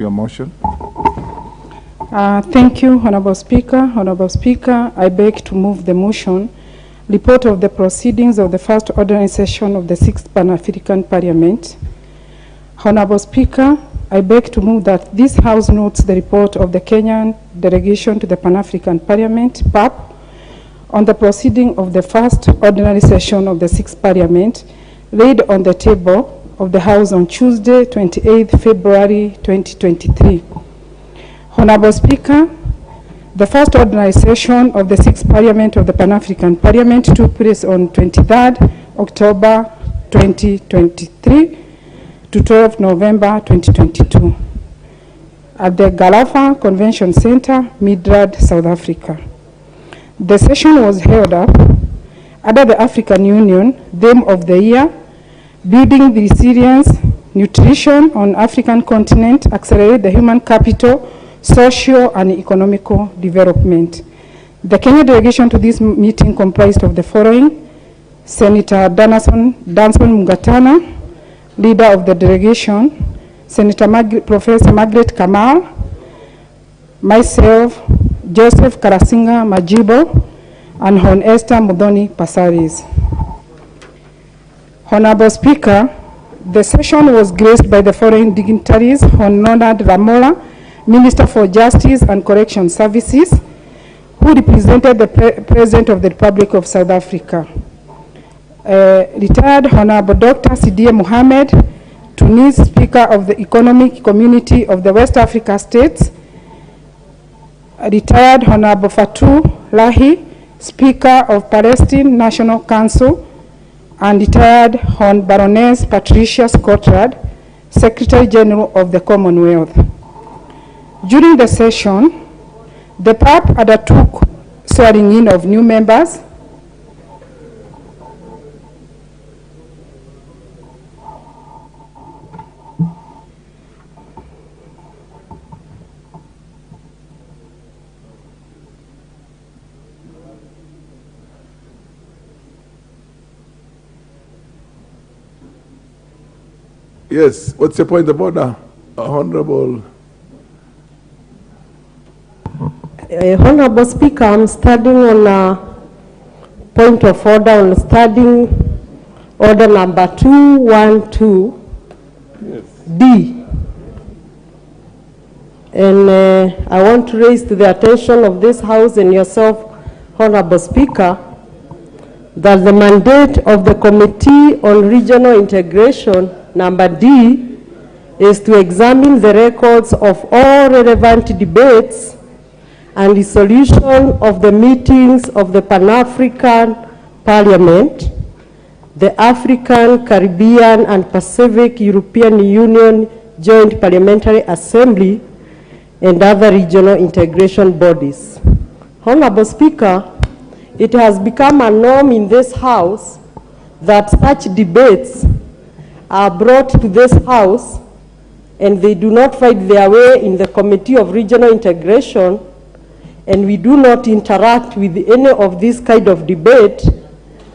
Your motion. Thank you, Honorable Speaker. Honorable Speaker, I beg to move the motion, report of the proceedings of the first ordinary session of the 6th Pan-African Parliament. Honorable Speaker, I beg to move that this House notes the report of the Kenyan delegation to the Pan-African Parliament, PAP, on the proceeding of the first ordinary session of the 6th Parliament, laid on the table of the House on Tuesday, 28th February 2023. Honorable Speaker, the first ordinary session of the 6th Parliament of the Pan-African Parliament took place on 23rd October 2023 to 12 November 2022 at the Galafa Convention Center, Midrad, South Africa. The session was held up under the African Union theme of the year, Building the Resilience, Nutrition on African Continent, Accelerate the Human Capital, Social and Economical Development. The Kenya delegation to this meeting comprised of the following: Senator Danson Mungatana, leader of the delegation, Senator Professor Margaret Kamal, myself, Joseph Karasinga Majibo, and Hon Esther Mudhoni Pasaris. Honorable Speaker, the session was graced by the following dignitaries: Hon Leonard Ramola, Minister for Justice and Correction Services, who represented the President of the Republic of South Africa. Retired Honorable Dr. Sidia Mohamed, Tunis Speaker of the Economic Community of the West Africa States. Retired Honorable Fatou Lahi, Speaker of Palestine National Council, and retired Hon Baroness Patricia Scotland, Secretary General of the Commonwealth. During the session, the PAP undertook swearing in of new members, Yes, what's your point of order, Honorable? Honorable Speaker, I'm starting on a point of order on starting order number 212D. Yes. And I want to raise to the attention of this House and yourself, Honorable Speaker, that the mandate of the Committee on Regional Integration, number D, is to examine the records of all relevant debates and the solution of the meetings of the Pan-African Parliament, the African, Caribbean, and Pacific European Union Joint Parliamentary Assembly, and other regional integration bodies. Honorable Speaker, it has become a norm in this House that such debates are brought to this House and they do not find their way in the Committee of Regional Integration, and we do not interact with any of this kind of debate,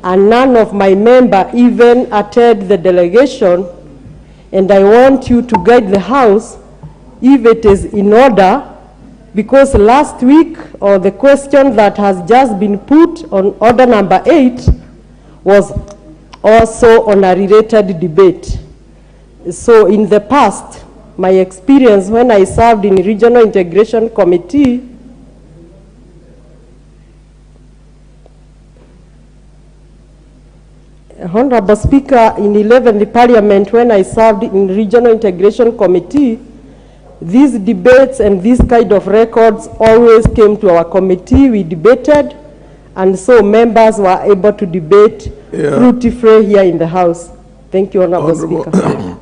and none of my members even attend the delegation. And I want you to guide the House if it is in order, because last week, or the question that has just been put on order number 8 was also on a related debate. So in the past, my experience when I served in Regional Integration Committee, Honorable Speaker, in 11th Parliament, when I served in Regional Integration Committee, these debates and these kind of records always came to our committee. We debated, and so members were able to debate fruitfully here in the House. Thank you, Honorable Speaker.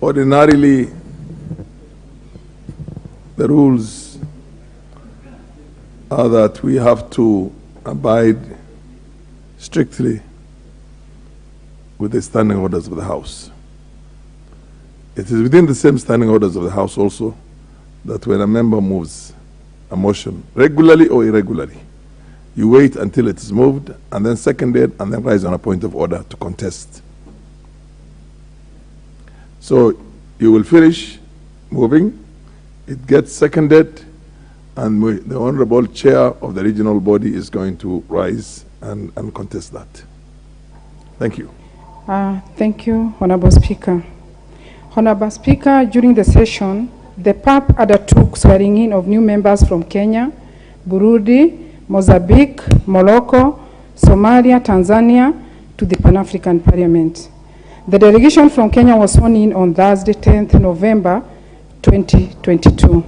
Ordinarily, the rules are that we have to abide strictly with the standing orders of the House. It is within the same standing orders of the House also that when a member moves a motion, regularly or irregularly, you wait until it is moved and then seconded and then rise on a point of order to contest. So you will finish moving. It gets seconded, and the Honorable Chair of the regional body is going to rise and contest that. Thank you. Thank you, Honorable Speaker. Honorable Speaker, during the session, the PAP undertook swearing in of new members from Kenya, Burundi, Mozambique, Morocco, Somalia, Tanzania to the Pan-African Parliament. The delegation from Kenya was sworn in on Thursday, 10th November 2022.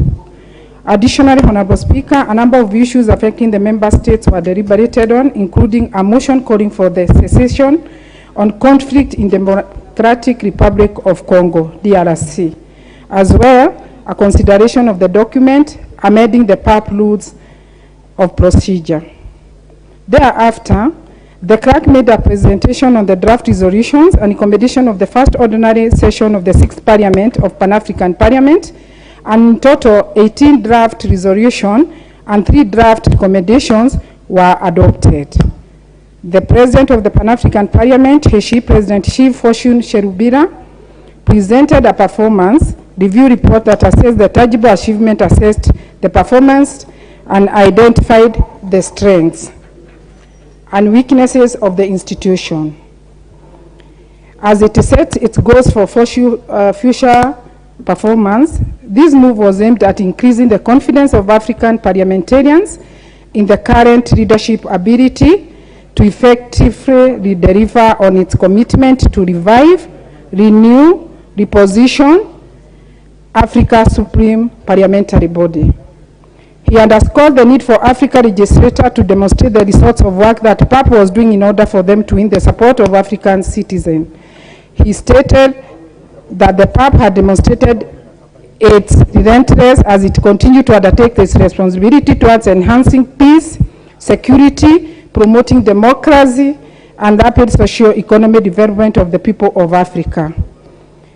Additionally, Honorable Speaker, a number of issues affecting the member states were deliberated on, including a motion calling for the cessation on conflict in the Democratic Republic of Congo, DRC, as well a consideration of the document amending the PAP rules of procedure. Thereafter, the clerk made a presentation on the draft resolutions and accommodation of the first ordinary session of the 6th Parliament of Pan-African Parliament, and in total 18 draft resolutions and 3 draft recommendations were adopted. The President of the Pan-African Parliament, President Shiv Fortune Cherubira, presented a performance review report that assessed the tangible achievement, assessed the performance, and identified the strengths and weaknesses of the institution. As it sets its goals for future performance, this move was aimed at increasing the confidence of African parliamentarians in the current leadership ability to effectively deliver on its commitment to revive, renew, reposition Africa's supreme parliamentary body. He underscored the need for Africa legislature to demonstrate the results of work that PAP was doing in order for them to win the support of African citizens. He stated that the PAP had demonstrated its relentless as it continued to undertake its responsibility towards enhancing peace, security, promoting democracy, and rapid socio-economic development of the people of Africa.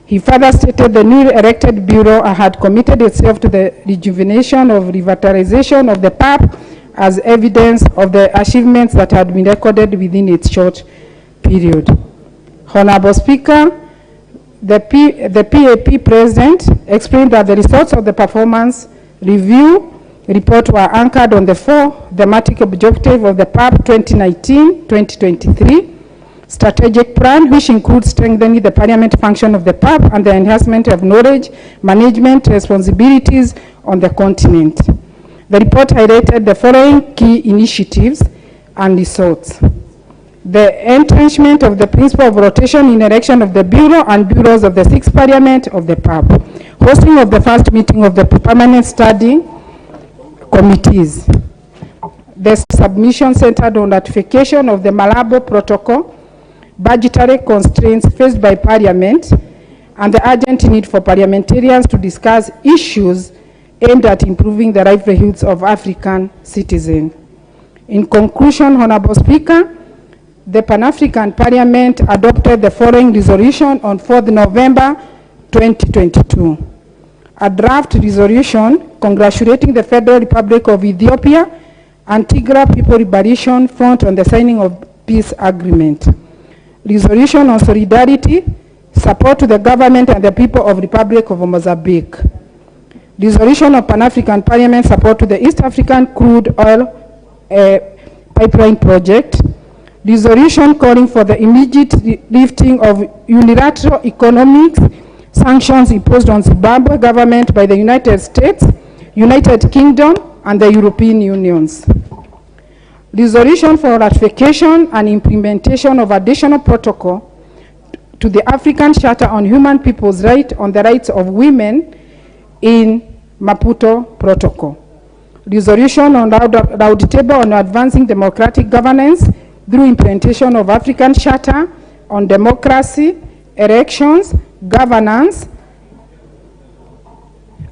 He further stated the newly elected Bureau had committed itself to the rejuvenation of revitalization of the PAP as evidence of the achievements that had been recorded within its short period. Honorable Speaker, the PAP President explained that the results of the performance review report were anchored on the 4 thematic objectives of the PAP 2019-2023 strategic plan, which includes strengthening the parliament function of the PAP and the enhancement of knowledge management responsibilities on the continent. The report highlighted the following key initiatives and results: the entrenchment of the principle of rotation in election of the Bureau and Bureaus of the 6th Parliament of the PAP, hosting of the first meeting of the permanent standing committees, the submission centered on ratification of the Malabo Protocol, budgetary constraints faced by Parliament, and the urgent need for parliamentarians to discuss issues aimed at improving the livelihoods of African citizens. In conclusion, Honorable Speaker, the Pan-African Parliament adopted the following resolution on 4th November 2022. A draft resolution congratulating the Federal Republic of Ethiopia and Tigray People Liberation Front on the signing of peace agreement. Resolution on solidarity, support to the government and the people of Republic of Mozambique. Resolution of Pan-African Parliament support to the East African crude oil pipeline project. Resolution calling for the immediate lifting of unilateral economic sanctions imposed on Zimbabwe government by the United States, United Kingdom, and the European Unions. Resolution for ratification and implementation of additional protocol to the African Charter on Human People's Rights on the rights of women in Maputo Protocol. Resolution on roundtable on advancing democratic governance through implementation of African Charter on democracy, elections, governance,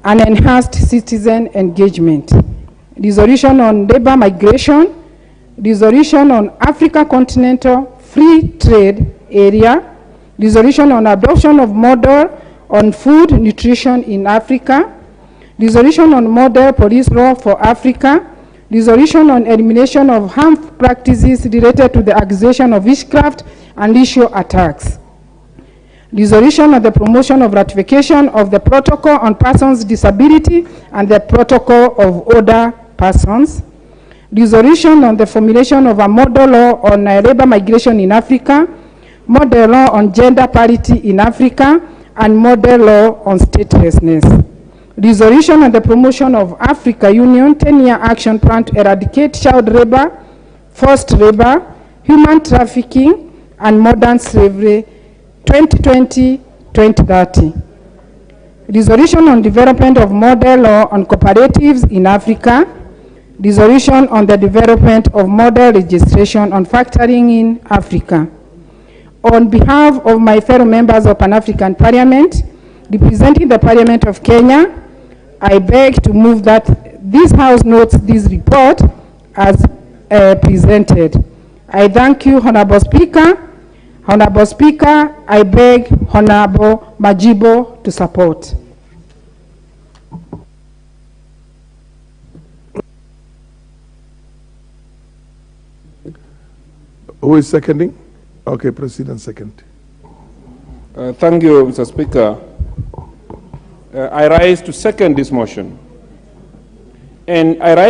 and enhanced citizen engagement. Resolution on labor migration. Resolution on Africa Continental Free Trade Area. Resolution on adoption of model on food nutrition in Africa. Resolution on model police law for Africa. Resolution on elimination of harmful practices related to the accusation of witchcraft and ritual attacks. resolution on the promotion of ratification of the Protocol on Persons with Disability and the Protocol of Older Persons, resolution on the formulation of a model law on labor migration in Africa, model law on gender parity in Africa, and model law on statelessness. Resolution on the promotion of Africa Union 10-year action plan to eradicate child labor, forced labor, human trafficking, and modern slavery 2020-2030. Resolution on development of model law on cooperatives in Africa. Resolution on the development of model registration on factoring in Africa. On behalf of my fellow members of Pan-African Parliament, representing the Parliament of Kenya, I beg to move that this House notes this report as presented. I thank you, Honorable Speaker. Honorable Speaker, I beg Honorable Majibo to support. Who is seconding? Okay, proceed and second. Thank you, Mr. Speaker. I rise to second this motion. And I rise